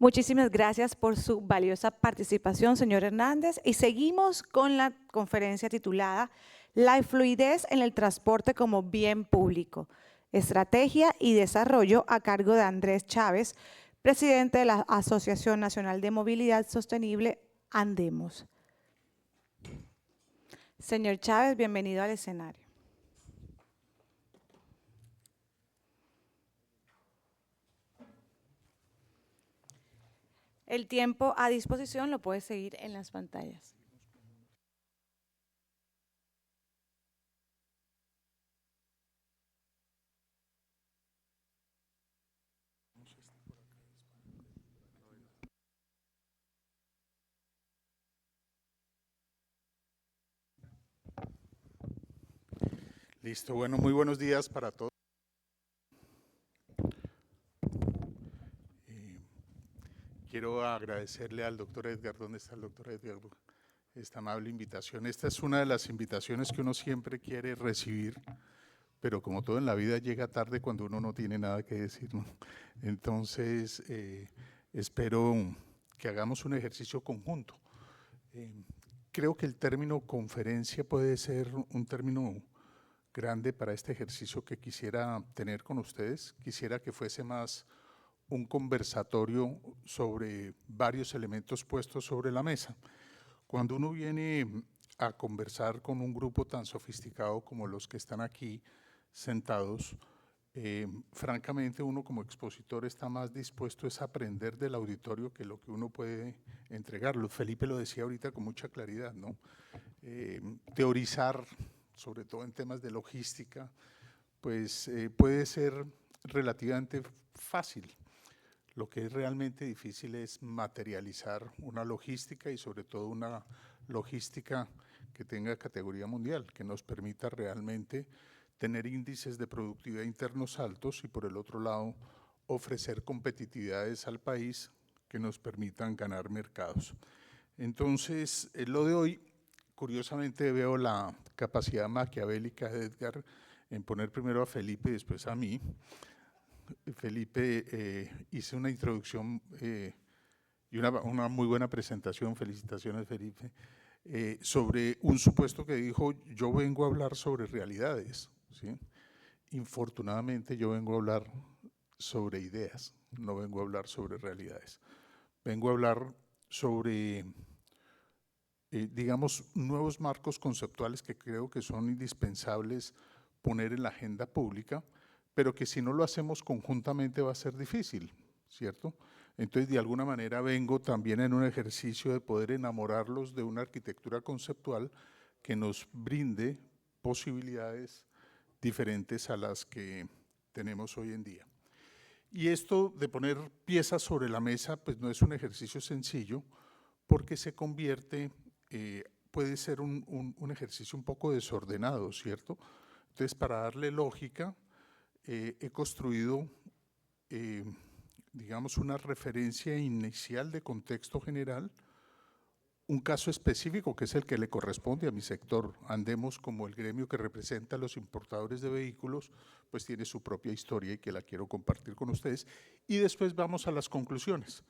Muchísimas gracias por su valiosa participación, señor Hernández. Y seguimos con la conferencia titulada La fluidez en el transporte como bien público, estrategia y desarrollo, a cargo de Andrés Chávez, presidente de la Asociación Nacional de Movilidad Sostenible, Andemos. Señor Chávez, bienvenido al escenario. El tiempo a disposición lo puede seguir en las pantallas. Listo, bueno, muy buenos días para todos. Quiero agradecerle al doctor Edgar, ¿dónde está el doctor Edgar? Esta amable invitación. Esta es una de las invitaciones que uno siempre quiere recibir, pero como todo en la vida llega tarde cuando uno no tiene nada que decir, ¿no? Entonces, espero que hagamos un ejercicio conjunto. Creo que el término conferencia puede ser un término grande para este ejercicio que quisiera tener con ustedes. Quisiera que fuese más un conversatorio sobre varios elementos puestos sobre la mesa. Cuando uno viene a conversar con un grupo tan sofisticado como los que están aquí sentados, francamente uno como expositor está más dispuesto a aprender del auditorio que lo que uno puede entregarlo. Felipe lo decía ahorita con mucha claridad, ¿no? Teorizar, sobre todo en temas de logística, pues puede ser relativamente fácil. Lo que es realmente difícil es materializar una logística y sobre todo una logística que tenga categoría mundial, que nos permita realmente tener índices de productividad internos altos y por el otro lado ofrecer competitividades al país que nos permitan ganar mercados. Entonces, lo de hoy, curiosamente veo la capacidad maquiavélica de Edgar en poner primero a Felipe y después a mí. Felipe hice una introducción y una muy buena presentación, felicitaciones Felipe, sobre un supuesto que dijo: yo vengo a hablar sobre realidades, ¿sí? Infortunadamente yo vengo a hablar sobre ideas, no vengo a hablar sobre realidades. Vengo a hablar sobre, digamos, nuevos marcos conceptuales que creo que son indispensables poner en la agenda pública, pero que si no lo hacemos conjuntamente va a ser difícil, ¿cierto? Entonces, de alguna manera vengo también en un ejercicio de poder enamorarlos de una arquitectura conceptual que nos brinde posibilidades diferentes a las que tenemos hoy en día. Y esto de poner piezas sobre la mesa, pues no es un ejercicio sencillo, porque se convierte, puede ser un ejercicio un poco desordenado, ¿cierto? Entonces, para darle lógica, he construido, digamos, una referencia inicial de contexto general, un caso específico que es el que le corresponde a mi sector. Andemos, como el gremio que representa a los importadores de vehículos, pues tiene su propia historia y que la quiero compartir con ustedes. Y después vamos a las conclusiones.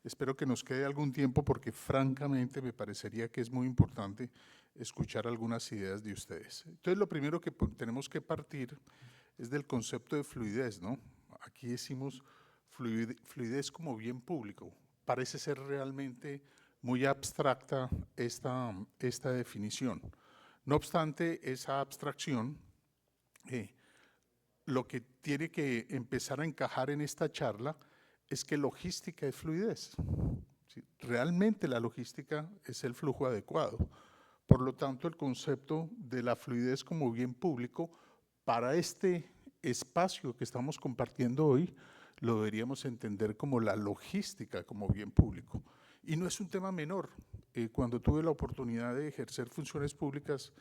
Espero que nos quede algún tiempo porque francamente me parecería que es muy importante escuchar algunas ideas de ustedes. Entonces, lo primero que tenemos que partir es del concepto de fluidez, ¿no? Aquí decimos fluidez como bien público. Parece ser realmente muy abstracta esta definición. No obstante, esa abstracción, lo que tiene que empezar a encajar en esta charla es que logística es fluidez. ¿Sí? Realmente la logística es el flujo adecuado. Por lo tanto, el concepto de la fluidez como bien público para este espacio que estamos compartiendo hoy lo deberíamos entender como la logística como bien público. Y no es un tema menor. Cuando tuve la oportunidad de ejercer funciones públicas,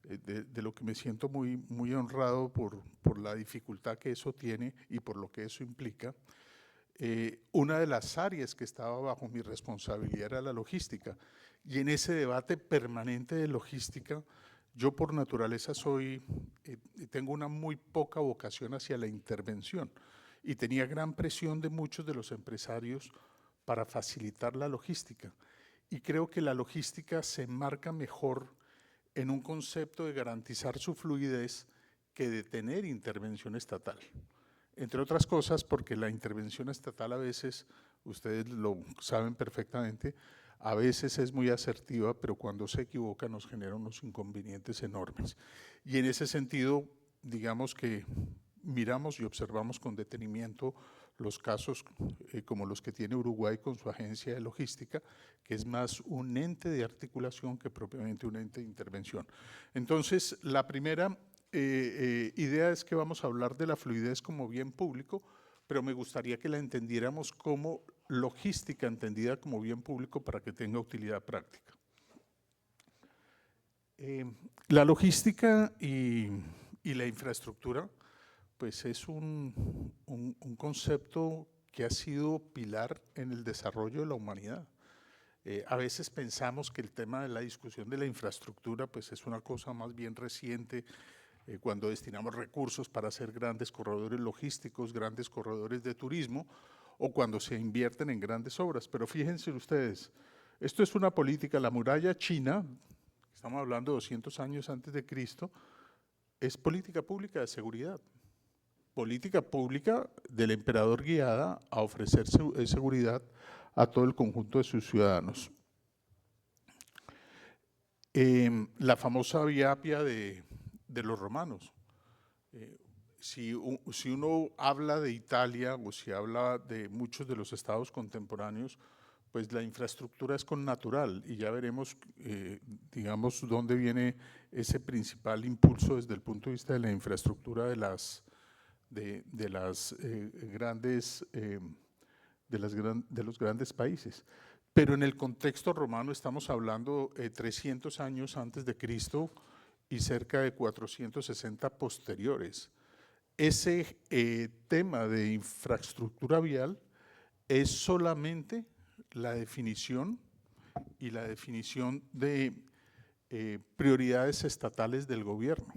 de lo que me siento muy honrado por la dificultad que eso tiene y por lo que eso implica, una de las áreas que estaba bajo mi responsabilidad era la logística. Y en ese debate permanente de logística, yo por naturaleza tengo una muy poca vocación hacia la intervención y tenía gran presión de muchos de los empresarios para facilitar la logística. Y creo que la logística se enmarca mejor en un concepto de garantizar su fluidez que de tener intervención estatal. Entre otras cosas, porque la intervención estatal a veces, ustedes lo saben perfectamente, a veces es muy asertiva, pero cuando se equivoca nos genera unos inconvenientes enormes. Y en ese sentido, digamos que miramos y observamos con detenimiento los casos como los que tiene Uruguay con su agencia de logística, que es más un ente de articulación que propiamente un ente de intervención. Entonces, la primera idea es que vamos a hablar de la fluidez como bien público, pero me gustaría que la entendiéramos como logística entendida como bien público para que tenga utilidad práctica. La logística y la infraestructura pues es un concepto que ha sido pilar en el desarrollo de la humanidad. A veces pensamos que el tema de la discusión de la infraestructura pues es una cosa más bien reciente, cuando destinamos recursos para hacer grandes corredores logísticos, grandes corredores de turismo, o cuando se invierten en grandes obras. Pero fíjense ustedes, esto es una política, la muralla china, estamos hablando de 200 años antes de Cristo, es política pública de seguridad. Política pública del emperador guiada a ofrecer seguridad a todo el conjunto de sus ciudadanos. La famosa Vía Apia de los romanos. Si uno habla de Italia o si habla de muchos de los estados contemporáneos, pues la infraestructura es connatural y ya veremos, digamos, dónde viene ese principal impulso desde el punto de vista de la infraestructura de los grandes países. Pero en el contexto romano estamos hablando 300 años antes de Cristo y cerca de 460 posteriores. Ese tema de infraestructura vial es solamente la definición y la definición de prioridades estatales del gobierno.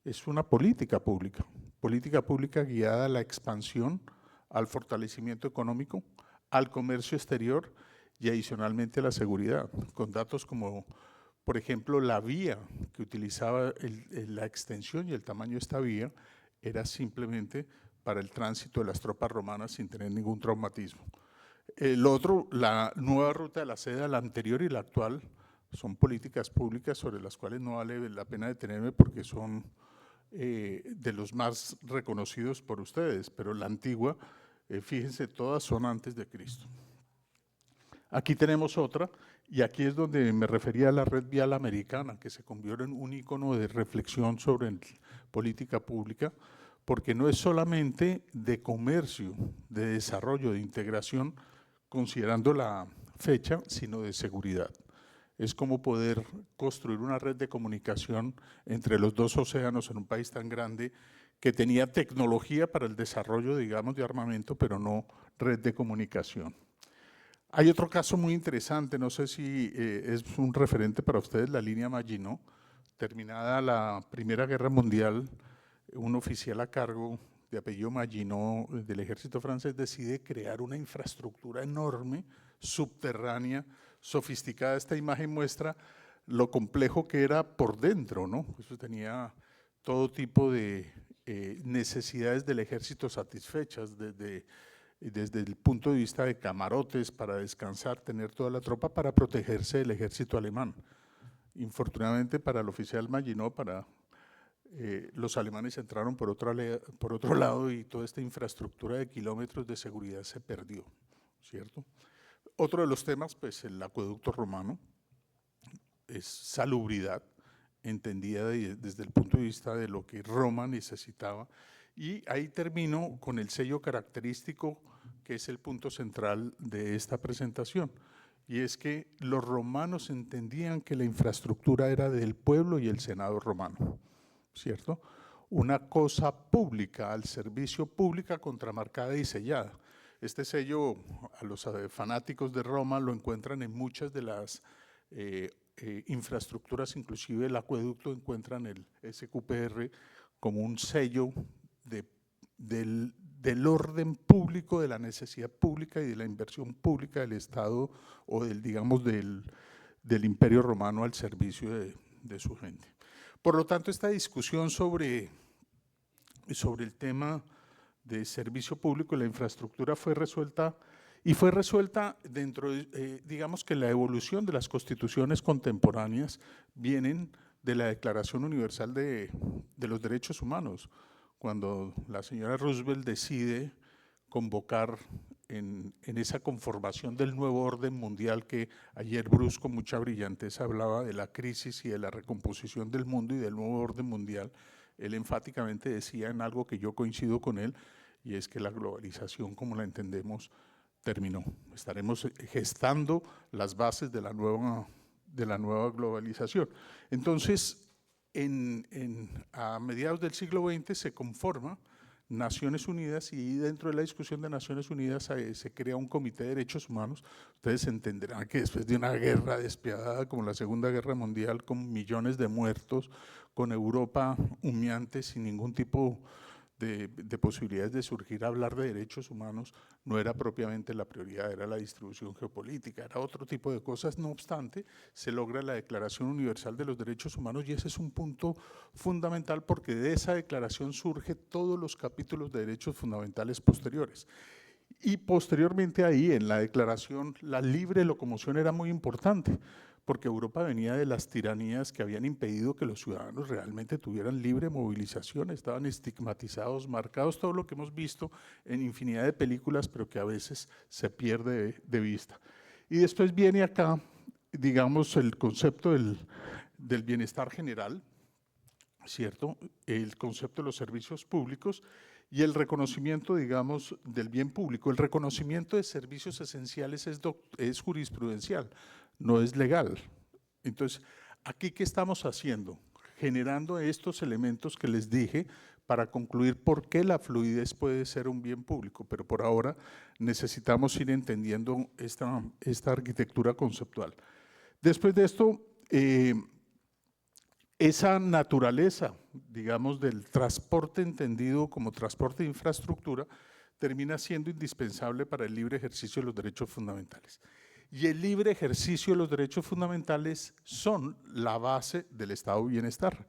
Es una política pública guiada a la expansión, al fortalecimiento económico, al comercio exterior y adicionalmente a la seguridad, con datos como, por ejemplo, la vía que utilizaba, la extensión y el tamaño de esta vía era simplemente para el tránsito de las tropas romanas sin tener ningún traumatismo. El otro, la nueva ruta de la seda, la anterior y la actual, son políticas públicas sobre las cuales no vale la pena detenerme porque son de los más reconocidos por ustedes, pero la antigua, fíjense, todas son antes de Cristo. Aquí tenemos otra, y aquí es donde me refería a la red vial americana, que se convirtió en un ícono de reflexión sobre política pública, porque no es solamente de comercio, de desarrollo, de integración, considerando la fecha, sino de seguridad. Es como poder construir una red de comunicación entre los dos océanos en un país tan grande que tenía tecnología para el desarrollo, digamos, de armamento, pero no red de comunicación. Hay otro caso muy interesante, no sé si es un referente para ustedes, la línea Maginot. Terminada la Primera Guerra Mundial, un oficial a cargo de apellido Maginot del ejército francés decide crear una infraestructura enorme, subterránea, sofisticada. Esta imagen muestra lo complejo que era por dentro, ¿no? Eso tenía todo tipo de necesidades del ejército satisfechas, desde el punto de vista de camarotes para descansar, tener toda la tropa para protegerse del ejército alemán. Infortunadamente para el oficial Maginot, los alemanes entraron por otro lado y toda esta infraestructura de kilómetros de seguridad se perdió, ¿cierto? Otro de los temas, pues el acueducto romano, es salubridad, entendida desde el punto de vista de lo que Roma necesitaba. Y ahí termino con el sello característico que es el punto central de esta presentación, y es que los romanos entendían que la infraestructura era del pueblo y el senado romano, ¿cierto? Una cosa pública, al servicio pública, contramarcada y sellada. Este sello, a los fanáticos de Roma, lo encuentran en muchas de las infraestructuras, inclusive el acueducto encuentran el SQPR como un sello del orden público, de la necesidad pública y de la inversión pública del Estado o del, digamos, del Imperio Romano al servicio de su gente. Por lo tanto, esta discusión sobre el tema de servicio público y la infraestructura fue resuelta dentro de, digamos que la evolución de las constituciones contemporáneas vienen de la Declaración Universal de los Derechos Humanos, cuando la señora Roosevelt decide convocar en esa conformación del nuevo orden mundial que ayer Bruce con mucha brillantez hablaba de la crisis y de la recomposición del mundo y del nuevo orden mundial. Él enfáticamente decía en algo que yo coincido con él, y es que la globalización como la entendemos terminó. Estaremos gestando las bases de la nueva globalización. Entonces, a mediados del siglo XX se conforma Naciones Unidas y dentro de la discusión de Naciones Unidas se crea un comité de derechos humanos. Ustedes entenderán que después de una guerra despiadada como la Segunda Guerra Mundial, con millones de muertos, con Europa humeante, sin ningún tipo de posibilidades de surgir a hablar de derechos humanos, no era propiamente la prioridad, era la distribución geopolítica, era otro tipo de cosas. No obstante, se logra la Declaración Universal de los Derechos Humanos y ese es un punto fundamental porque de esa declaración surge todos los capítulos de derechos fundamentales posteriores. Y posteriormente ahí, en la declaración, la libre locomoción era muy importante, porque Europa venía de las tiranías que habían impedido que los ciudadanos realmente tuvieran libre movilización, estaban estigmatizados, marcados, todo lo que hemos visto en infinidad de películas, pero que a veces se pierde de vista. Y después viene acá, digamos, el concepto del bienestar general, ¿cierto? El concepto de los servicios públicos y el reconocimiento, digamos, del bien público. El reconocimiento de servicios esenciales es jurisprudencial, no es legal. Entonces, ¿aquí qué estamos haciendo? Generando estos elementos que les dije para concluir por qué la fluidez puede ser un bien público, pero por ahora necesitamos ir entendiendo esta arquitectura conceptual. Después de esto, esa naturaleza, digamos, del transporte entendido como transporte de infraestructura, termina siendo indispensable para el libre ejercicio de los derechos fundamentales. Y el libre ejercicio de los derechos fundamentales son la base del estado de bienestar.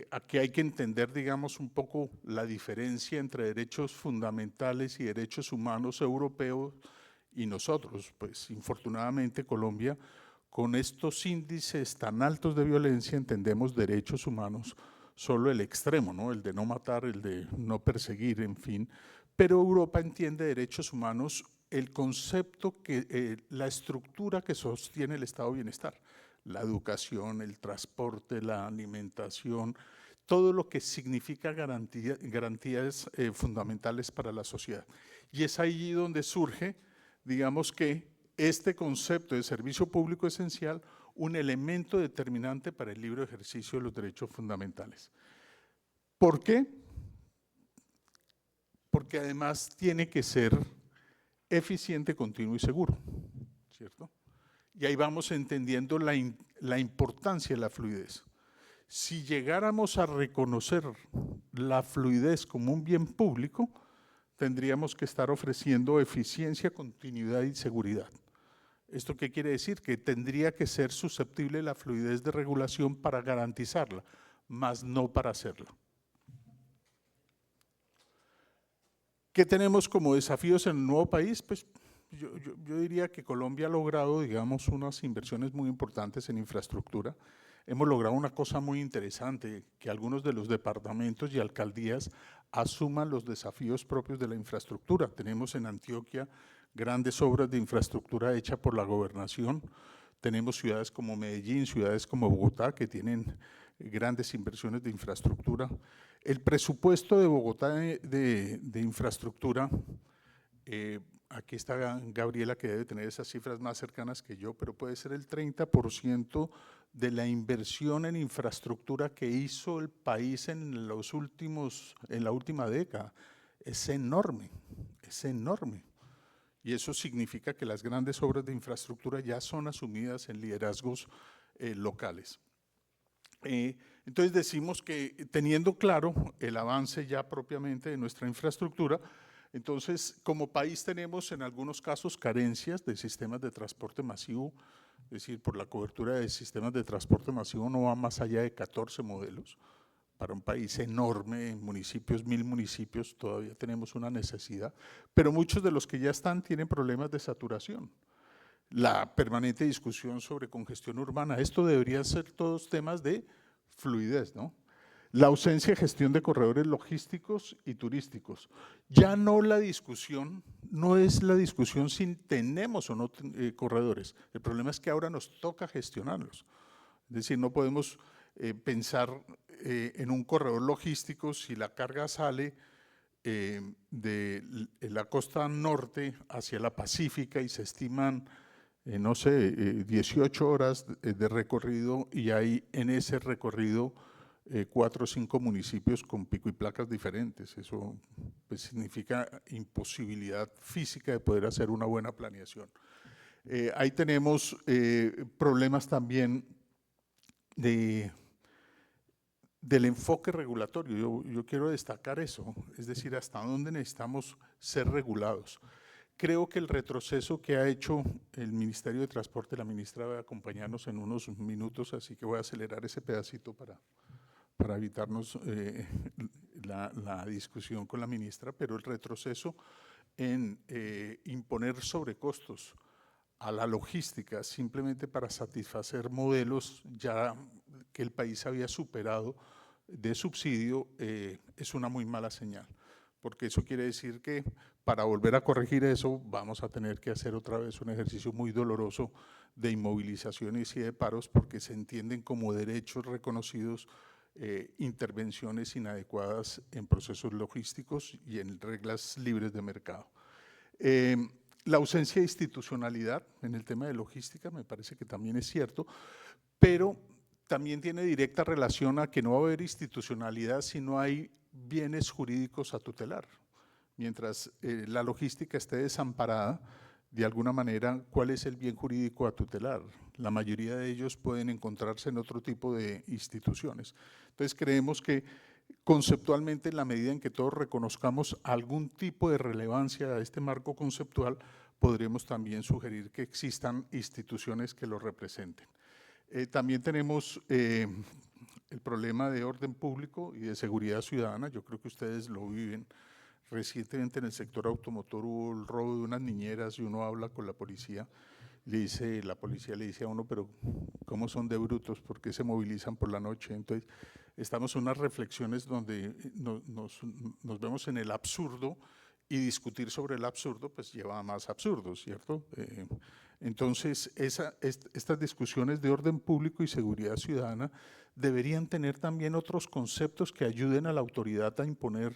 Aquí hay que entender, digamos, un poco la diferencia entre derechos fundamentales y derechos humanos europeos y nosotros. Pues, infortunadamente, Colombia, con estos índices tan altos de violencia, entendemos derechos humanos solo el extremo, ¿no? El de no matar, el de no perseguir, en fin. Pero Europa entiende derechos humanos el concepto la estructura que sostiene el estado de bienestar, la educación, el transporte, la alimentación, todo lo que significa garantías fundamentales para la sociedad. Y es ahí donde surge, digamos que este concepto de servicio público esencial, un elemento determinante para el libre ejercicio de los derechos fundamentales. ¿Por qué? Porque además tiene que ser eficiente, continuo y seguro, ¿cierto? Y ahí vamos entendiendo la importancia de la fluidez. Si llegáramos a reconocer la fluidez como un bien público, tendríamos que estar ofreciendo eficiencia, continuidad y seguridad. ¿Esto qué quiere decir? Que tendría que ser susceptible la fluidez de regulación para garantizarla, más no para hacerla. ¿Qué tenemos como desafíos en el nuevo país? Pues yo diría que Colombia ha logrado, digamos, unas inversiones muy importantes en infraestructura. Hemos logrado una cosa muy interesante, que algunos de los departamentos y alcaldías asuman los desafíos propios de la infraestructura. Tenemos en Antioquia grandes obras de infraestructura hechas por la gobernación. Tenemos ciudades como Medellín, ciudades como Bogotá, que tienen grandes inversiones de infraestructura. El presupuesto de Bogotá de infraestructura, aquí está Gabriela, que debe tener esas cifras más cercanas que yo, pero puede ser el 30% de la inversión en infraestructura que hizo el país en la última década. Es enorme, es enorme. Y eso significa que las grandes obras de infraestructura ya son asumidas en liderazgos locales. Entonces decimos que teniendo claro el avance ya propiamente de nuestra infraestructura, entonces como país tenemos en algunos casos carencias de sistemas de transporte masivo, es decir, por la cobertura de sistemas de transporte masivo no va más allá de 14 modelos. Para un país enorme, municipios, 1000 municipios, todavía tenemos una necesidad, pero muchos de los que ya están tienen problemas de saturación. La permanente discusión sobre congestión urbana, esto deberían ser todos temas de fluidez, ¿no? La ausencia de gestión de corredores logísticos y turísticos. Ya no la discusión, no es la discusión si tenemos o no corredores. El problema es que ahora nos toca gestionarlos. Es decir, no podemos pensar en un corredor logístico si la carga sale de la costa norte hacia la Pacífica y se estiman, no sé, 18 horas de recorrido y hay en ese recorrido 4 o 5 municipios con pico y placas diferentes. Eso pues, significa imposibilidad física de poder hacer una buena planeación. Ahí tenemos problemas también del enfoque regulatorio. Yo quiero destacar eso, es decir, hasta dónde necesitamos ser regulados. Creo que el retroceso que ha hecho el Ministerio de Transporte, la ministra va a acompañarnos en unos minutos, así que voy a acelerar ese pedacito para evitarnos la discusión con la ministra, pero el retroceso en imponer sobrecostos a la logística simplemente para satisfacer modelos ya que el país había superado de subsidio es una muy mala señal, porque eso quiere decir que para volver a corregir eso vamos a tener que hacer otra vez un ejercicio muy doloroso de inmovilizaciones y de paros porque se entienden como derechos reconocidos intervenciones inadecuadas en procesos logísticos y en reglas libres de mercado. La ausencia de institucionalidad en el tema de logística me parece que también es cierto, pero también tiene directa relación a que no va a haber institucionalidad si no hay bienes jurídicos a tutelar. Mientras la logística esté desamparada, de alguna manera, ¿cuál es el bien jurídico a tutelar? La mayoría de ellos pueden encontrarse en otro tipo de instituciones. Entonces creemos que conceptualmente, en la medida en que todos reconozcamos algún tipo de relevancia a este marco conceptual, podremos también sugerir que existan instituciones que lo representen. También tenemos el problema de orden público y de seguridad ciudadana. Yo creo que ustedes lo viven. Recientemente en el sector automotor hubo el robo de unas niñeras y uno habla con la policía. La policía le dice a uno, pero ¿cómo son de brutos? ¿Por qué se movilizan por la noche? Entonces, estamos en unas reflexiones donde nos vemos en el absurdo y discutir sobre el absurdo pues lleva a más absurdos, ¿cierto? Entonces, estas discusiones de orden público y seguridad ciudadana deberían tener también otros conceptos que ayuden a la autoridad a imponer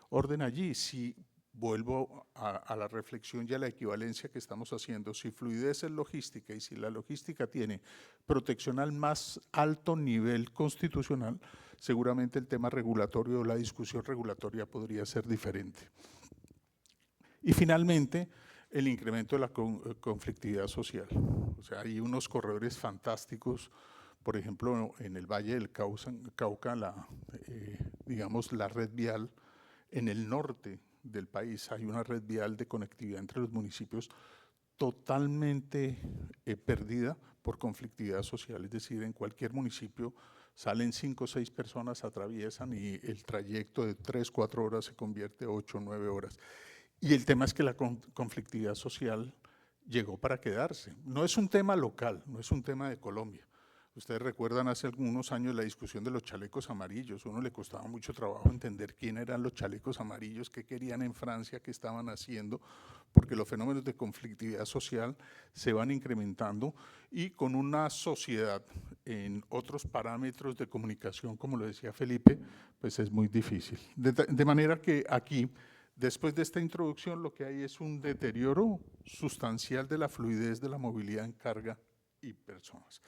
orden allí. Si vuelvo a la reflexión y a la equivalencia que estamos haciendo, si fluidez es logística y si la logística tiene protección al más alto nivel constitucional, seguramente el tema regulatorio o la discusión regulatoria podría ser diferente. Y finalmente, el incremento de la conflictividad social. O sea, hay unos corredores fantásticos, por ejemplo, en el Valle del Cauca, digamos, la red vial en el norte del país, hay una red vial de conectividad entre los municipios totalmente perdida por conflictividad social, es decir, en cualquier municipio salen 5 o 6 personas, atraviesan y el trayecto de 3 o 4 horas se convierte en 8 o 9 horas. Y el tema es que la conflictividad social llegó para quedarse. No es un tema local, no es un tema de Colombia. Ustedes recuerdan hace algunos años la discusión de los chalecos amarillos. A uno le costaba mucho trabajo entender quién eran los chalecos amarillos, qué querían en Francia, qué estaban haciendo, porque los fenómenos de conflictividad social se van incrementando y con una sociedad en otros parámetros de comunicación, como lo decía Felipe, pues es muy difícil. De manera que aquí, después de esta introducción, lo que hay es un deterioro sustancial de la fluidez de la movilidad en carga y personas.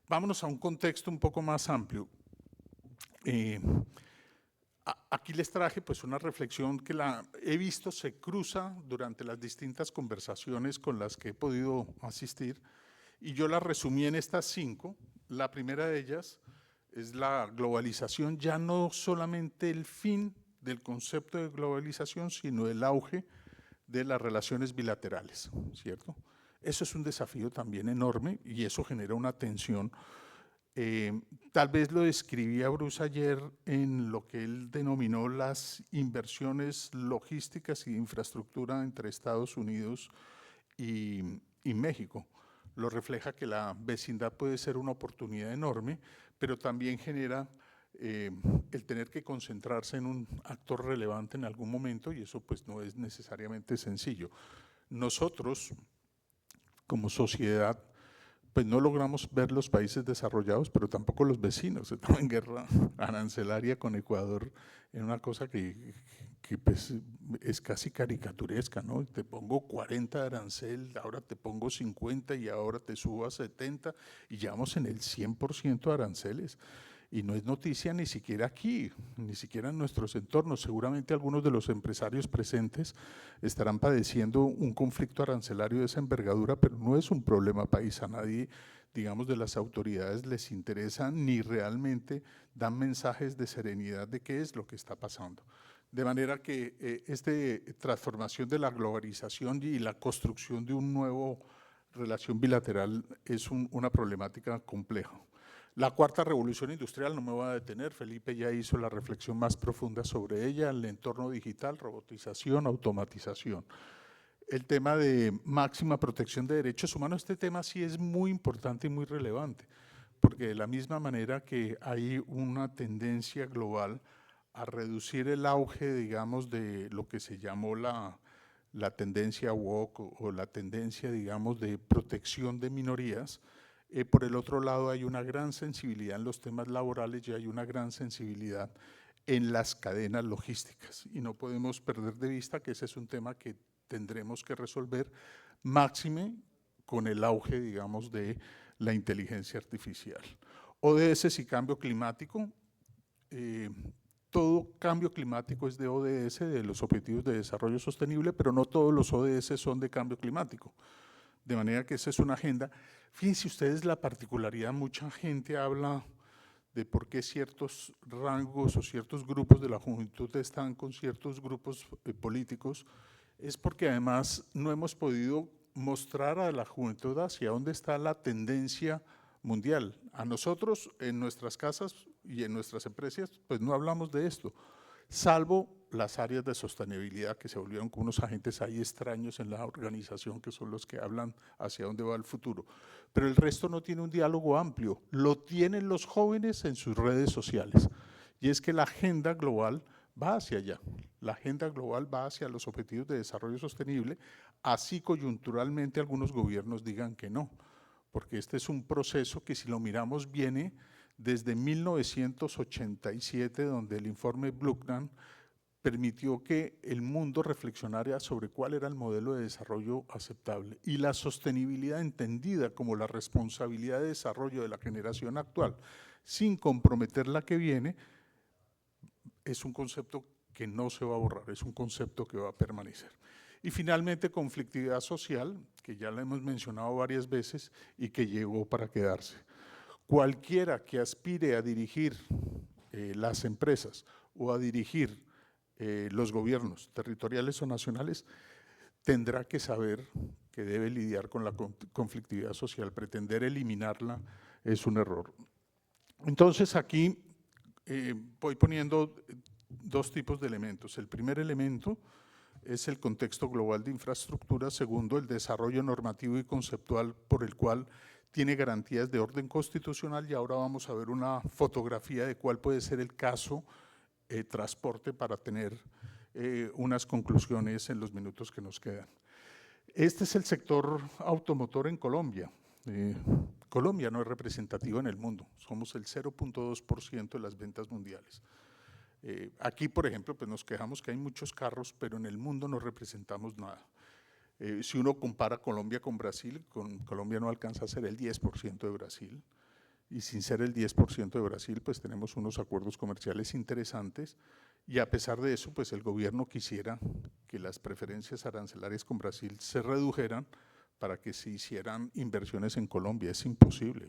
Vámonos a un contexto un poco más amplio. Aquí les traje pues una reflexión que la he visto se cruza durante las distintas conversaciones con las que he podido asistir y yo la resumí en estas 5. La primera de ellas es la globalización, ya no solamente el fin del concepto de globalización, sino el auge de las relaciones bilaterales, ¿cierto? Eso es un desafío también enorme y eso genera una tensión. Tal vez lo describía Bruce ayer en lo que él denominó las inversiones logísticas y de infraestructura entre Estados Unidos y México. Lo refleja que la vecindad puede ser una oportunidad enorme, pero también genera el tener que concentrarse en un actor relevante en algún momento y eso pues no es necesariamente sencillo. Nosotros, como sociedad, pues no logramos ver los países desarrollados, pero tampoco los vecinos. Estamos en guerra arancelaria con Ecuador en una cosa que pues es casi caricaturesca, ¿no? Te pongo 40 de arancel, ahora te pongo 50 y ahora te subo a 70 y ya vamos en el 100% de aranceles. Y no es noticia ni siquiera aquí, ni siquiera en nuestros entornos. Seguramente algunos de los empresarios presentes estarán padeciendo un conflicto arancelario de esa envergadura, pero no es un problema país. A nadie, digamos, de las autoridades les interesa ni realmente dan mensajes de serenidad de qué es lo que está pasando. De manera que esta transformación de la globalización y la construcción de una nueva relación bilateral es una problemática compleja. La cuarta revolución industrial, no me voy a detener, Felipe ya hizo la reflexión más profunda sobre ella, el entorno digital, robotización, automatización. El tema de máxima protección de derechos humanos, este tema sí es muy importante y muy relevante, porque de la misma manera que hay una tendencia global a reducir el auge, digamos, de lo que se llamó la tendencia woke o la tendencia, digamos, de protección de minorías, por el otro lado hay una gran sensibilidad en los temas laborales y hay una gran sensibilidad en las cadenas logísticas y no podemos perder de vista que ese es un tema que tendremos que resolver máxime con el auge, digamos, de la inteligencia artificial. ODS y cambio climático, todo cambio climático es de ODS, de los Objetivos de Desarrollo Sostenible, pero no todos los ODS son de cambio climático. De manera que esa es una agenda. Fíjense ustedes la particularidad, mucha gente habla de por qué ciertos rangos o ciertos grupos de la juventud están con ciertos grupos políticos, es porque además no hemos podido mostrar a la juventud hacia dónde está la tendencia mundial. A nosotros en nuestras casas y en nuestras empresas pues no hablamos de esto, salvo las áreas de sostenibilidad que se volvieron como unos agentes ahí extraños en la organización que son los que hablan hacia dónde va el futuro. Pero el resto no tiene un diálogo amplio, lo tienen los jóvenes en sus redes sociales. Y es que la agenda global va hacia allá, la agenda global va hacia los objetivos de desarrollo sostenible, así coyunturalmente algunos gobiernos digan que no, porque este es un proceso que si lo miramos viene desde 1987, donde el informe Brundtland permitió que el mundo reflexionara sobre cuál era el modelo de desarrollo aceptable y la sostenibilidad entendida como la responsabilidad de desarrollo de la generación actual, sin comprometer la que viene, es un concepto que no se va a borrar, es un concepto que va a permanecer. Y finalmente, conflictividad social, que ya la hemos mencionado varias veces y que llegó para quedarse. Cualquiera que aspire a dirigir las empresas o a dirigir los gobiernos territoriales o nacionales tendrá que saber que debe lidiar con la conflictividad social. Pretender eliminarla es un error. Entonces aquí voy poniendo dos tipos de elementos. El primer elemento es el contexto global de infraestructura. Segundo, el desarrollo normativo y conceptual por el cual tiene garantías de orden constitucional y ahora vamos a ver una fotografía de cuál puede ser el caso transporte para tener unas conclusiones en los minutos que nos quedan. Este es el sector automotor en Colombia. Colombia no es representativo en el mundo, somos el 0.2% de las ventas mundiales. Aquí, por ejemplo, pues nos quejamos que hay muchos carros, pero en el mundo no representamos nada. Si uno compara Colombia con Brasil, Colombia no alcanza a ser el 10% de Brasil, y sin ser el 10% de Brasil, pues tenemos unos acuerdos comerciales interesantes y a pesar de eso, pues el gobierno quisiera que las preferencias arancelarias con Brasil se redujeran para que se hicieran inversiones en Colombia, es imposible.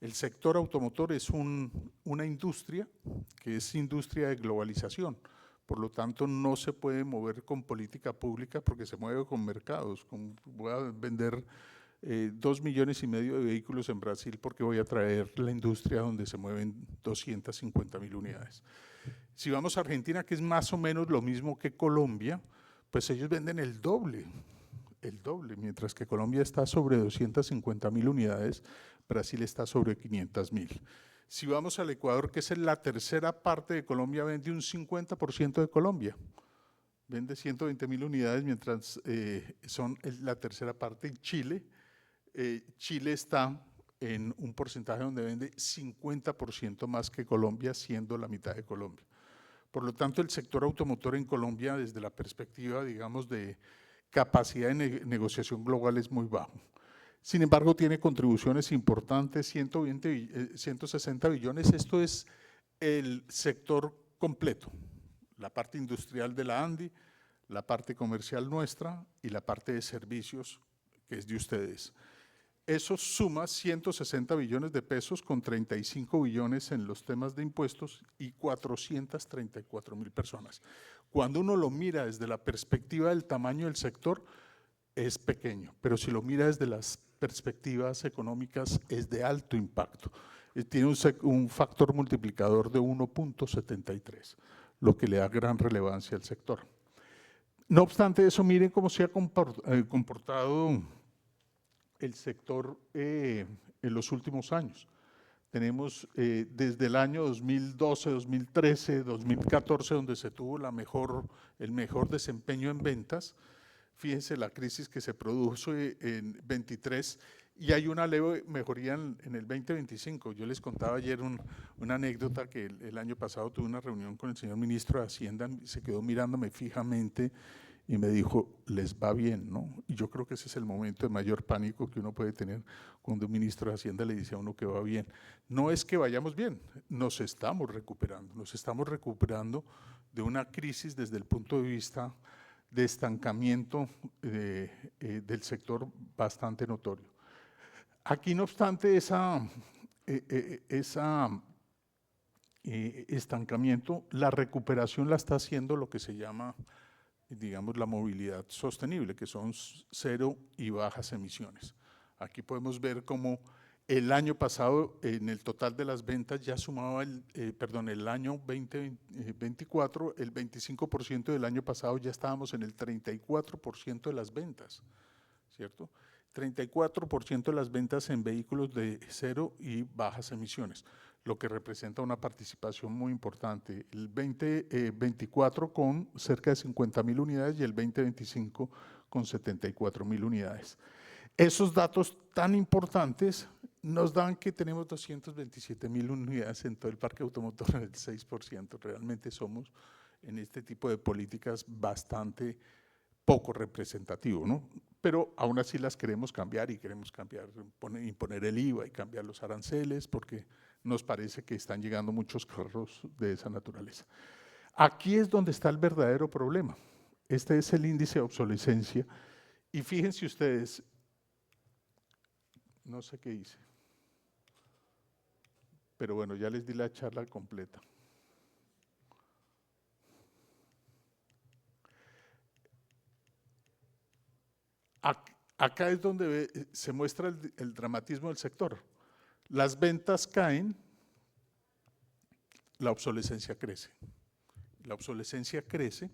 El sector automotor es una industria que es industria de globalización, por lo tanto no se puede mover con política pública porque se mueve con mercados. Voy a vender 2,5 millones de vehículos en Brasil porque voy a traer la industria donde se mueven 250.000 unidades. Si vamos a Argentina, que es más o menos lo mismo que Colombia, pues ellos venden el doble, mientras que Colombia está sobre 250.000 unidades, Brasil está sobre 500.000. Si vamos al Ecuador, que es la tercera parte de Colombia, vende un 50% de Colombia, vende 120.000 unidades, mientras son la tercera parte en Chile. Chile está en un porcentaje donde vende 50% más que Colombia, siendo la mitad de Colombia. Por lo tanto, el sector automotor en Colombia, desde la perspectiva, digamos, de capacidad de negociación global, es muy bajo. Sin embargo, tiene contribuciones importantes, 160 billones. Esto es el sector completo, la parte industrial de la ANDI, la parte comercial nuestra y la parte de servicios, que es de ustedes. Eso suma 160 billones de pesos con 35 billones en los temas de impuestos y 434.000 personas. Cuando uno lo mira desde la perspectiva del tamaño del sector, es pequeño, pero si lo mira desde las perspectivas económicas, es de alto impacto. Tiene un factor multiplicador de 1.73, lo que le da gran relevancia al sector. No obstante eso, miren cómo se ha comportado el sector en los últimos años. Tenemos desde el año 2012, 2013, 2014, donde se tuvo el mejor desempeño en ventas. Fíjense la crisis que se produjo en 23 y hay una leve mejoría en el 2025. Yo les contaba ayer una anécdota que el año pasado tuve una reunión con el señor ministro de Hacienda, se quedó mirándome fijamente y me dijo, les va bien, ¿no? Y yo creo que ese es el momento de mayor pánico que uno puede tener cuando un ministro de Hacienda le dice a uno que va bien. No es que vayamos bien, nos estamos recuperando de una crisis desde el punto de vista de estancamiento del sector bastante notorio. Aquí, no obstante, estancamiento, la recuperación la está haciendo lo que se llama, digamos, la movilidad sostenible, que son cero y bajas emisiones. Aquí podemos ver cómo el año pasado, en el total de las ventas, ya sumaba el año 2024, el 25% del año pasado ya estábamos en el 34% de las ventas, ¿cierto? 34% de las ventas en vehículos de cero y bajas emisiones, lo que representa una participación muy importante. El 2024 con cerca de 50.000 unidades y el 2025 con 74.000 unidades. Esos datos tan importantes nos dan que tenemos 227.000 unidades en todo el parque automotor, el 6%. Realmente somos en este tipo de políticas bastante poco representativo, ¿no? Pero aún así las queremos cambiar y queremos imponer el IVA y cambiar los aranceles porque nos parece que están llegando muchos carros de esa naturaleza. Aquí es donde está el verdadero problema. Este es el índice de obsolescencia y fíjense ustedes, no sé qué hice, pero bueno, ya les di la charla completa. Acá es donde se muestra el dramatismo del sector. Las ventas caen, la obsolescencia crece. La obsolescencia crece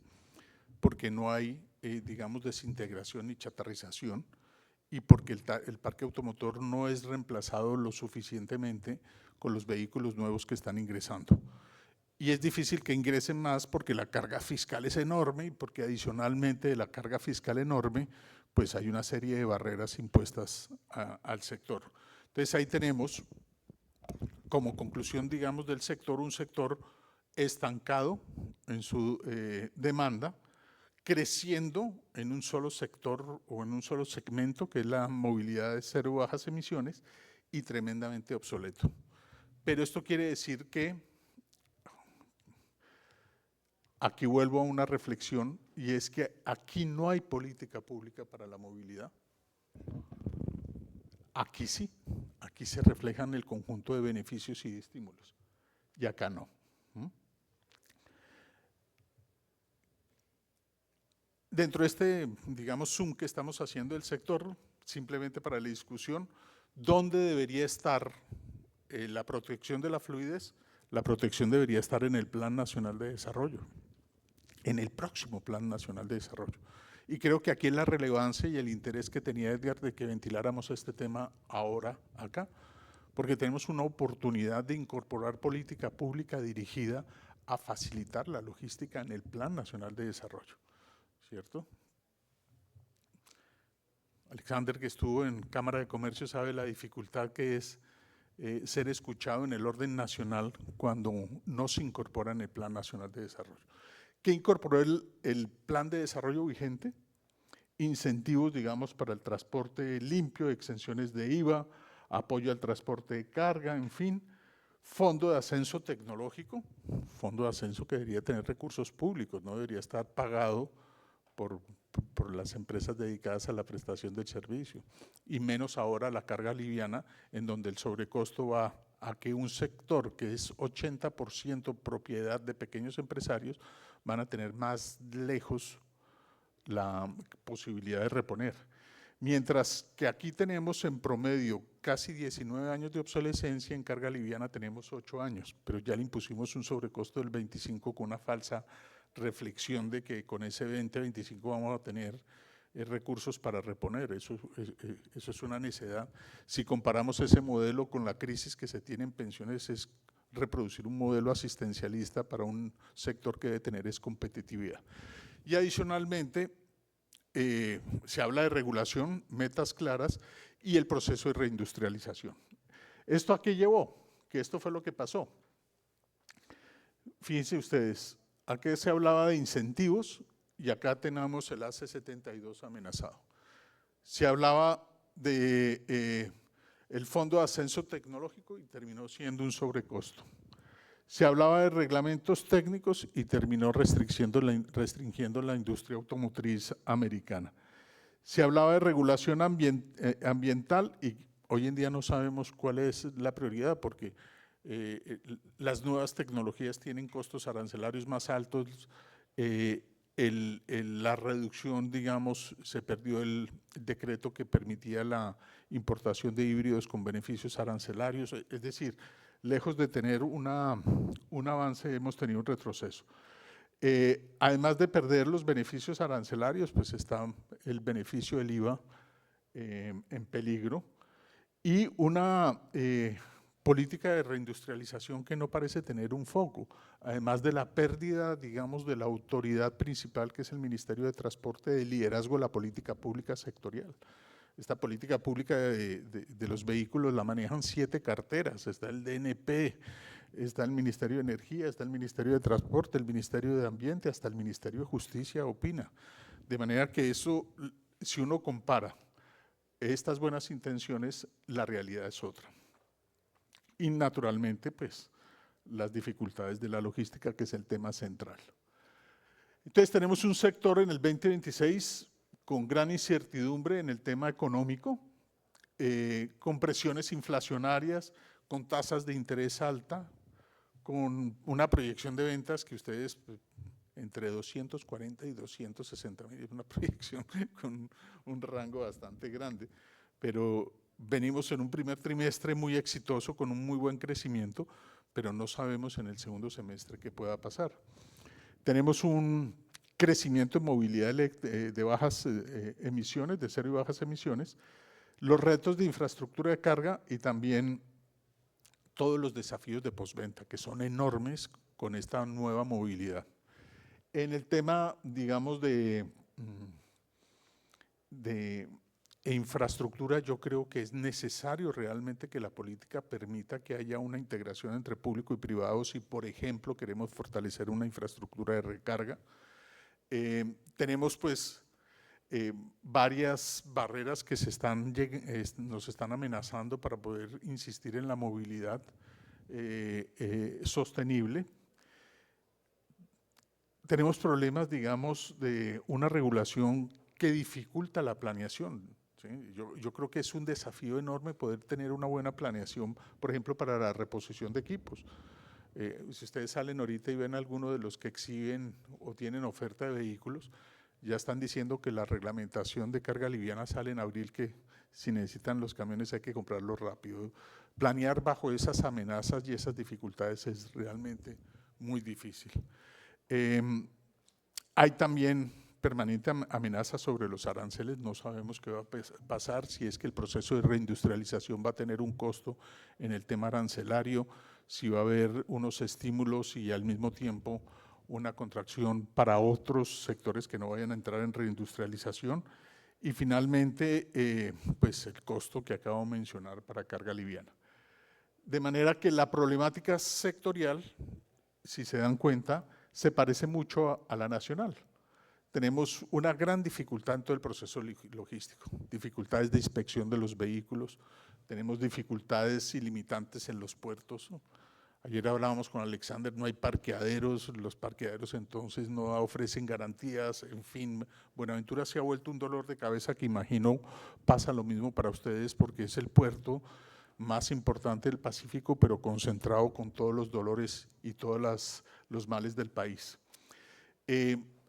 porque no hay, digamos, desintegración ni chatarrización y porque el parque automotor no es reemplazado lo suficientemente con los vehículos nuevos que están ingresando. Y es difícil que ingresen más porque la carga fiscal es enorme y porque adicionalmente de la carga fiscal enorme, pues hay una serie de barreras impuestas al sector. Entonces ahí tenemos como conclusión, digamos, del sector, un sector estancado en su demanda, creciendo en un solo sector o en un solo segmento, que es la movilidad de cero bajas emisiones, y tremendamente obsoleto. Pero esto quiere decir que, aquí vuelvo a una reflexión, y es que aquí no hay política pública para la movilidad. Aquí sí, aquí se reflejan el conjunto de beneficios y de estímulos, y acá no. Dentro de este, digamos, zoom que estamos haciendo del sector, simplemente para la discusión, ¿dónde debería estar la protección de la fluidez? La protección debería estar en el Plan Nacional de Desarrollo, en el próximo Plan Nacional de Desarrollo. Y creo que aquí es la relevancia y el interés que tenía Edgar de que ventiláramos este tema ahora, acá, porque tenemos una oportunidad de incorporar política pública dirigida a facilitar la logística en el Plan Nacional de Desarrollo, ¿cierto? Alexander, que estuvo en Cámara de Comercio, sabe la dificultad que es ser escuchado en el orden nacional cuando no se incorpora en el Plan Nacional de Desarrollo. ¿Qué incorporó el Plan de Desarrollo vigente? Incentivos, digamos, para el transporte limpio, exenciones de IVA, apoyo al transporte de carga, en fin, fondo de ascenso tecnológico, fondo de ascenso que debería tener recursos públicos, no debería estar pagado por las empresas dedicadas a la prestación del servicio, y menos ahora la carga liviana, en donde el sobrecosto va a que un sector que es 80% propiedad de pequeños empresarios van a tener más lejos la posibilidad de reponer. Mientras que aquí tenemos en promedio casi 19 años de obsolescencia, en carga liviana tenemos 8 años, pero ya le impusimos un sobrecosto del 25 con una falsa reflexión de que con ese 20-25 vamos a tener recursos para reponer. Eso es una necedad. Si comparamos ese modelo con la crisis que se tiene en pensiones, es reproducir un modelo asistencialista para un sector que debe tener es competitividad. Y adicionalmente, se habla de regulación, metas claras y el proceso de reindustrialización. ¿Esto a qué llevó? Que esto fue lo que pasó. Fíjense ustedes, aquí se hablaba de incentivos y acá tenemos el AC-72 amenazado. Se hablaba de el Fondo de Ascenso Tecnológico y terminó siendo un sobrecosto. Se hablaba de reglamentos técnicos y terminó restringiendo la industria automotriz americana. Se hablaba de regulación ambiental y hoy en día no sabemos cuál es la prioridad porque las nuevas tecnologías tienen costos arancelarios más altos, la reducción, digamos, se perdió el decreto que permitía la importación de híbridos con beneficios arancelarios, es decir, lejos de tener un avance, hemos tenido un retroceso. Además de perder los beneficios arancelarios, pues está el beneficio del IVA en peligro y una política de reindustrialización que no parece tener un foco, además de la pérdida, digamos, de la autoridad principal que es el Ministerio de Transporte, de liderazgo de la política pública sectorial. Esta política pública de los vehículos la manejan 7 carteras, está el DNP, está el Ministerio de Energía, está el Ministerio de Transporte, el Ministerio de Ambiente, hasta el Ministerio de Justicia opina. De manera que eso, si uno compara estas buenas intenciones, la realidad es otra. Y naturalmente, pues, las dificultades de la logística, que es el tema central. Entonces, tenemos un sector en el 2026 con gran incertidumbre en el tema económico, con presiones inflacionarias, con tasas de interés alta, con una proyección de ventas que ustedes entre 240 y 260 mil, es una proyección con un rango bastante grande, pero venimos en un primer trimestre muy exitoso con un muy buen crecimiento, pero no sabemos en el segundo semestre qué pueda pasar. Tenemos un crecimiento en movilidad de bajas emisiones, de cero y bajas emisiones, los retos de infraestructura de carga y también todos los desafíos de postventa, que son enormes con esta nueva movilidad. En el tema, digamos, de infraestructura, yo creo que es necesario realmente que la política permita que haya una integración entre público y privado si, por ejemplo, queremos fortalecer una infraestructura de recarga. Tenemos pues varias barreras que nos están amenazando para poder insistir en la movilidad sostenible. Tenemos problemas, digamos, de una regulación que dificulta la planeación, ¿sí? Yo creo que es un desafío enorme poder tener una buena planeación, por ejemplo, para la reposición de equipos. Si ustedes salen ahorita y ven alguno de los que exhiben o tienen oferta de vehículos, ya están diciendo que la reglamentación de carga liviana sale en abril, que si necesitan los camiones hay que comprarlos rápido. Planear bajo esas amenazas y esas dificultades es realmente muy difícil. Hay también permanente amenaza sobre los aranceles, no sabemos qué va a pasar, si es que el proceso de reindustrialización va a tener un costo en el tema arancelario, si va a haber unos estímulos y al mismo tiempo una contracción para otros sectores que no vayan a entrar en reindustrialización. Y finalmente, pues el costo que acabo de mencionar para carga liviana. De manera que la problemática sectorial, si se dan cuenta, se parece mucho a la nacional. Tenemos una gran dificultad en todo el proceso logístico, dificultades de inspección de los vehículos, tenemos dificultades ilimitantes en los puertos. Ayer hablábamos con Alexander, no hay parqueaderos, los parqueaderos entonces no ofrecen garantías, en fin, Buenaventura se ha vuelto un dolor de cabeza que imagino pasa lo mismo para ustedes porque es el puerto más importante del Pacífico, pero concentrado con todos los dolores y todos los males del país.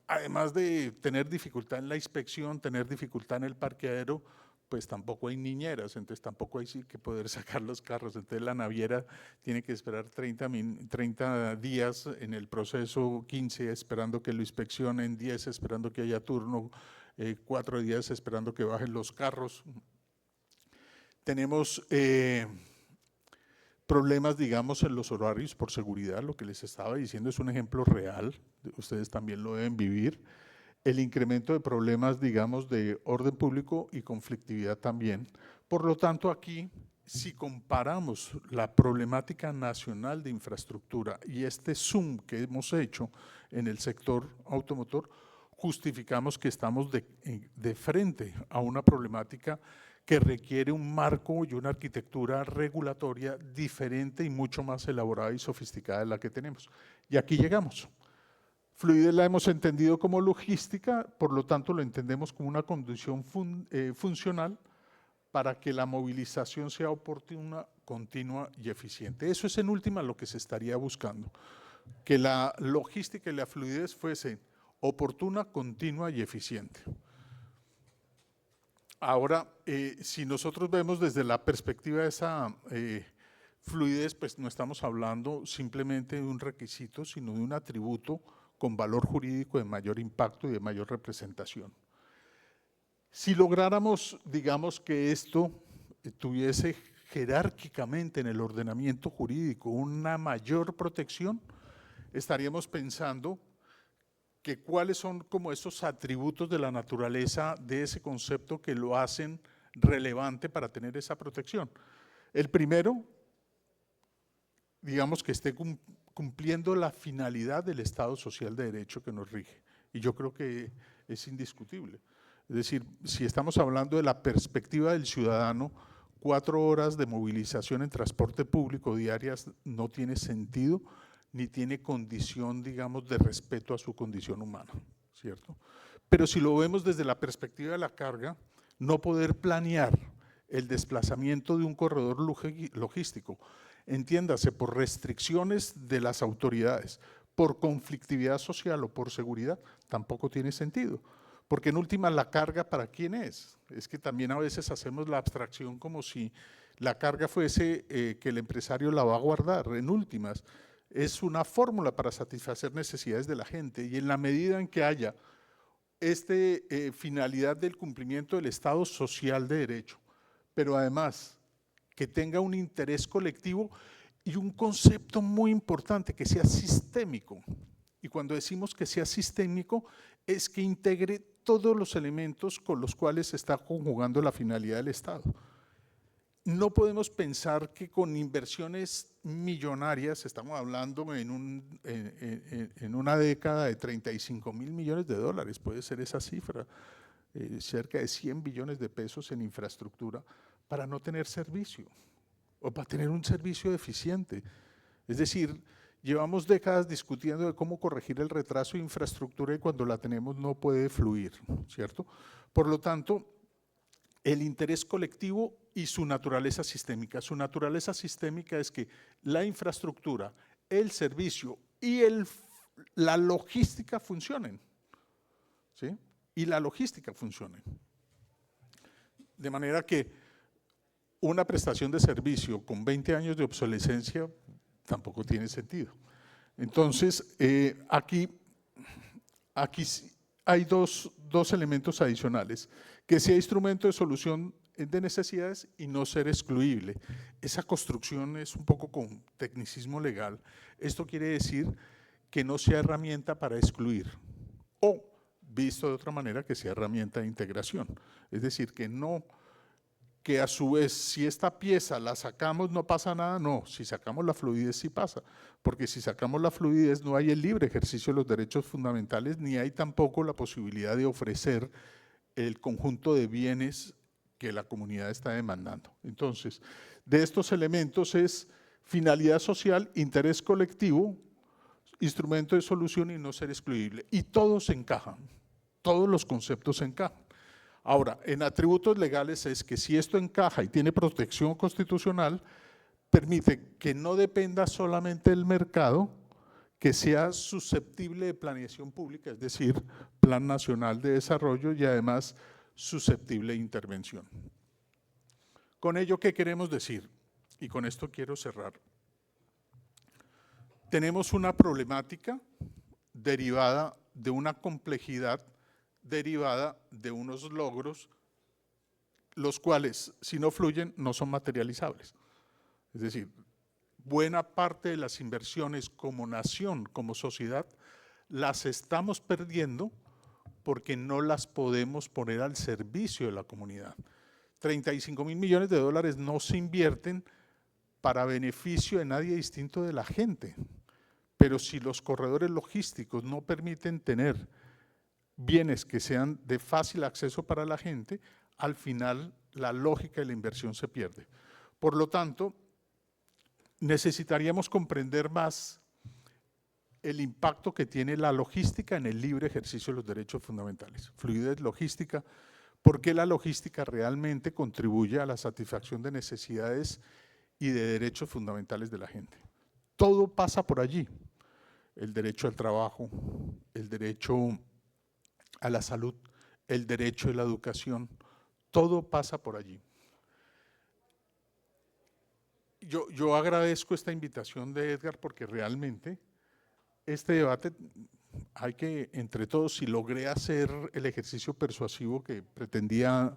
Además de tener dificultad en la inspección, tener dificultad en el parqueadero, pues tampoco hay niñeras, entonces tampoco hay que poder sacar los carros, entonces la naviera tiene que esperar 30 días en el proceso, 15 esperando que lo inspeccionen, 10 esperando que haya turno, 4 días esperando que bajen los carros. Tenemos problemas, digamos, en los horarios por seguridad, lo que les estaba diciendo es un ejemplo real, ustedes también lo deben vivir. El incremento de problemas, digamos, de orden público y conflictividad también. Por lo tanto, aquí, si comparamos la problemática nacional de infraestructura y este zoom que hemos hecho en el sector automotor, justificamos que estamos de frente a una problemática que requiere un marco y una arquitectura regulatoria diferente y mucho más elaborada y sofisticada de la que tenemos. Y aquí llegamos. Fluidez la hemos entendido como logística, por lo tanto lo entendemos como una condición funcional para que la movilización sea oportuna, continua y eficiente. Eso es en última lo que se estaría buscando, que la logística y la fluidez fuese oportuna, continua y eficiente. Ahora, si nosotros vemos desde la perspectiva de esa fluidez, pues no estamos hablando simplemente de un requisito, sino de un atributo con valor jurídico de mayor impacto y de mayor representación. Si lográramos, digamos, que esto tuviese jerárquicamente en el ordenamiento jurídico una mayor protección, estaríamos pensando que cuáles son como esos atributos de la naturaleza de ese concepto que lo hacen relevante para tener esa protección. El primero, digamos que esté cumpliendo la finalidad del Estado social de derecho que nos rige. Y yo creo que es indiscutible. Es decir, si estamos hablando de la perspectiva del ciudadano, 4 horas de movilización en transporte público diarias no tiene sentido, ni tiene condición, digamos, de respeto a su condición humana, ¿cierto? Pero si lo vemos desde la perspectiva de la carga, no poder planear el desplazamiento de un corredor logístico, entiéndase, por restricciones de las autoridades, por conflictividad social o por seguridad, tampoco tiene sentido. Porque en última, la carga, ¿para quién es? Es que también a veces hacemos la abstracción como si la carga fuese que el empresario la va a guardar. En últimas, es una fórmula para satisfacer necesidades de la gente y en la medida en que haya finalidad del cumplimiento del Estado social de derecho, pero además que tenga un interés colectivo y un concepto muy importante, que sea sistémico. Y cuando decimos que sea sistémico, es que integre todos los elementos con los cuales se está conjugando la finalidad del Estado. No podemos pensar que con inversiones millonarias, estamos hablando en una década de 35.000 millones de dólares, puede ser esa cifra, cerca de 100 billones de pesos en infraestructura, para no tener servicio o para tener un servicio deficiente. Es decir, llevamos décadas discutiendo de cómo corregir el retraso de infraestructura y cuando la tenemos no puede fluir, ¿cierto? Por lo tanto, el interés colectivo y su naturaleza sistémica. Su naturaleza sistémica es que la infraestructura, el servicio y la logística funcionen, ¿sí? Y la logística funcione. De manera que una prestación de servicio con 20 años de obsolescencia tampoco tiene sentido. Entonces, aquí hay dos elementos adicionales: que sea instrumento de solución de necesidades y no ser excluible. Esa construcción es un poco con tecnicismo legal. Esto quiere decir que no sea herramienta para excluir, o, visto de otra manera, que sea herramienta de integración. Es decir, que a su vez, si esta pieza la sacamos no pasa nada. No, si sacamos la fluidez sí pasa, porque si sacamos la fluidez no hay el libre ejercicio de los derechos fundamentales, ni hay tampoco la posibilidad de ofrecer el conjunto de bienes que la comunidad está demandando. Entonces, de estos elementos es finalidad social, interés colectivo, instrumento de solución y no ser excluible. Y todos encajan, todos los conceptos encajan. Ahora, en atributos legales es que si esto encaja y tiene protección constitucional, permite que no dependa solamente del mercado, que sea susceptible de planeación pública, es decir, Plan Nacional de Desarrollo, y además susceptible de intervención. Con ello, ¿qué queremos decir? Y con esto quiero cerrar. Tenemos una problemática derivada de una complejidad, derivada de unos logros, los cuales, si no fluyen, no son materializables. Es decir, buena parte de las inversiones como nación, como sociedad, las estamos perdiendo porque no las podemos poner al servicio de la comunidad. 35.000 millones de dólares no se invierten para beneficio de nadie distinto de la gente, pero si los corredores logísticos no permiten tener bienes que sean de fácil acceso para la gente, al final la lógica de la inversión se pierde. Por lo tanto, necesitaríamos comprender más el impacto que tiene la logística en el libre ejercicio de los derechos fundamentales. Fluidez logística, ¿por qué la logística realmente contribuye a la satisfacción de necesidades y de derechos fundamentales de la gente? Todo pasa por allí: el derecho al trabajo, el derecho a la salud, el derecho a la educación, todo pasa por allí. Yo agradezco esta invitación de Edgar, porque realmente este debate hay que, entre todos, si logré hacer el ejercicio persuasivo que pretendía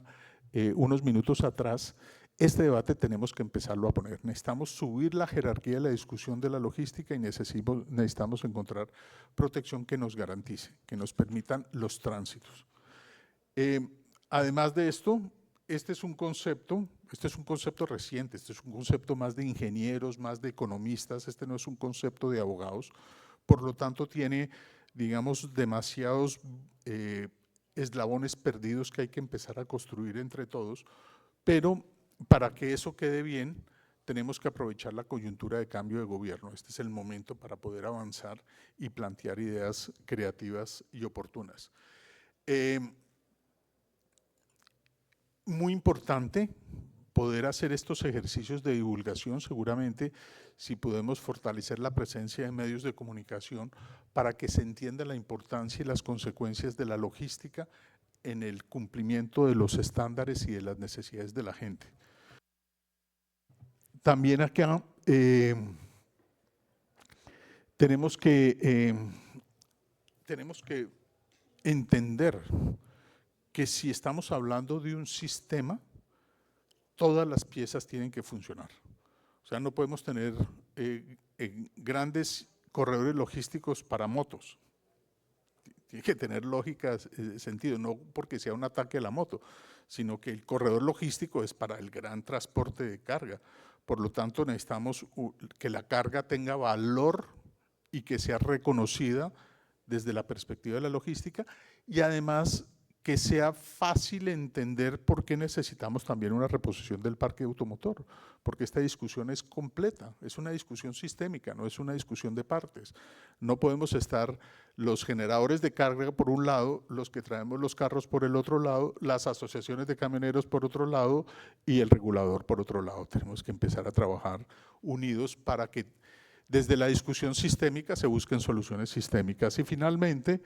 unos minutos atrás, este debate tenemos que empezarlo a poner. Necesitamos subir la jerarquía de la discusión de la logística y necesitamos encontrar protección que nos garantice, que nos permitan los tránsitos. Además de esto, este es un concepto reciente, este es un concepto más de ingenieros, más de economistas, este no es un concepto de abogados, por lo tanto tiene, digamos, demasiados eslabones perdidos que hay que empezar a construir entre todos, pero para que eso quede bien, tenemos que aprovechar la coyuntura de cambio de gobierno. Este es el momento para poder avanzar y plantear ideas creativas y oportunas. Muy importante poder hacer estos ejercicios de divulgación, seguramente si podemos fortalecer la presencia de medios de comunicación para que se entienda la importancia y las consecuencias de la logística en el cumplimiento de los estándares y de las necesidades de la gente. También acá tenemos que entender que si estamos hablando de un sistema, todas las piezas tienen que funcionar. O sea, no podemos tener grandes corredores logísticos para motos. Tiene que tener lógica, sentido, no porque sea un ataque a la moto, sino que el corredor logístico es para el gran transporte de carga. Por lo tanto, necesitamos que la carga tenga valor y que sea reconocida desde la perspectiva de la logística, y además que sea fácil entender por qué necesitamos también una reposición del parque automotor, porque esta discusión es completa, es una discusión sistémica, no es una discusión de partes. No podemos estar los generadores de carga por un lado, los que traemos los carros por el otro lado, las asociaciones de camioneros por otro lado y el regulador por otro lado. Tenemos que empezar a trabajar unidos para que desde la discusión sistémica se busquen soluciones sistémicas. Y finalmente,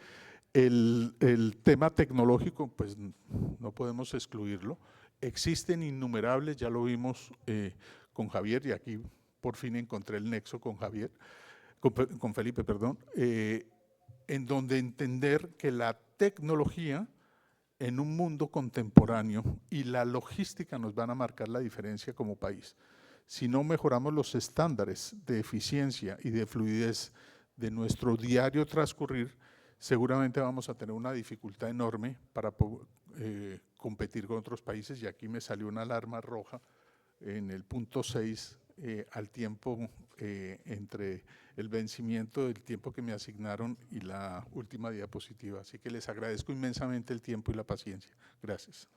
el tema tecnológico, pues no podemos excluirlo. Existen innumerables, ya lo vimos con Javier, y aquí por fin encontré el nexo con Javier, con Felipe, perdón, en donde entender que la tecnología en un mundo contemporáneo y la logística nos van a marcar la diferencia como país. Si no mejoramos los estándares de eficiencia y de fluidez de nuestro diario transcurrir, seguramente vamos a tener una dificultad enorme para competir con otros países, y aquí me salió una alarma roja en el punto 6 al tiempo entre el vencimiento del tiempo que me asignaron y la última diapositiva. Así que les agradezco inmensamente el tiempo y la paciencia. Gracias.